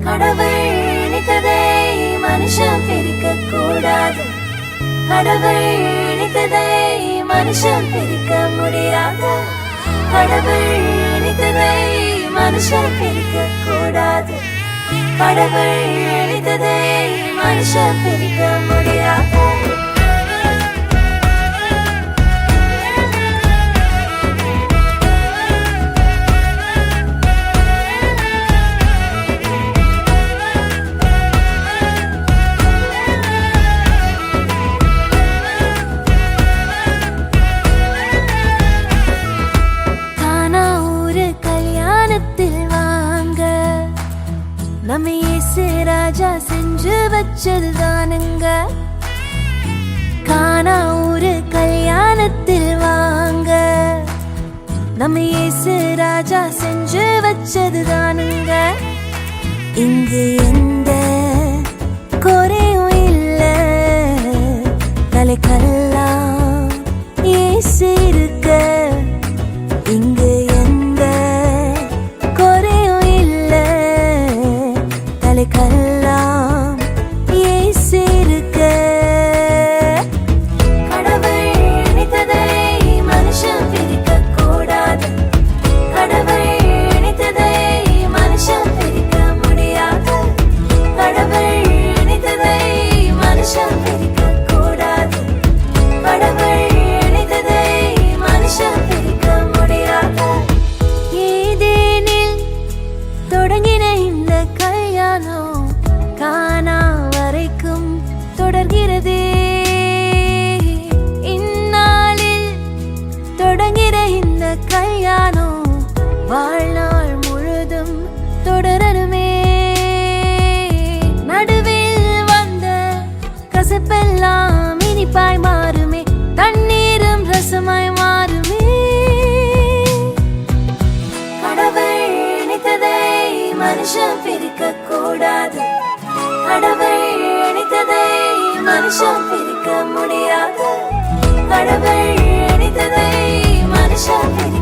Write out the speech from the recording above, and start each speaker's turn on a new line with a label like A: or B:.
A: கடவுள் நினைத்ததை மனுஷன் பிரிக்க கூடாது. கடவுள் நினைத்ததை மனுஷன் பிரிக்க முடியாது. கடவுள் நினைத்ததை மனுஷன் பிரிக்க கூடாது. கடவுள் நினைத்ததை மனுஷன் பிரிக்க முடியாது. நம்ம இயேசு ராஜா செஞ்சு வச்சதுதானுங்க. கானா ஊரு கல்யாணத்தில் வாங்க. நம்ம இயேசு ராஜா செஞ்சு வச்சதுதானுங்க. இங்கு எந்த குறையும் இல்ல. தலைக்கெல்லாம் இயேசு இருக்க. இங்கு கல்லாம் இயேசு இருக்க. கடவுள் நினைத்ததை மனுஷன் பிரிக்க கூடாது. கடவுள் நினைத்ததை மனுஷன் பிரிக்க முடியாது. கடவுள் நினைத்ததை மனுஷன் பிரிக்க கூடாது. கடவுள் நினைத்ததை மனுஷன் பிரிக்க முடியாது. ஏதேனில் தொடங்கின இந்த கானா வரைக்கும் தொடர்கிறது. இந்நாளில் தொடங்கிற இந்த கல்யாணம் வாழ்நாள் முழுதும் தொடரணுமே. நடுவில் வந்த கசப்பெல்லாம் இனிப்பாய் மாறுமே. தண்ணீரும் ரசமாய் மாறுமே. கடவுள் நினைத்ததை மனுஷன் பிரிக்க கூடாது. கடவுள் நினைத்ததை மனுஷன் பிரிக்க முடியாது. கடவுள் நினைத்ததை மனுஷன் பிரிக்க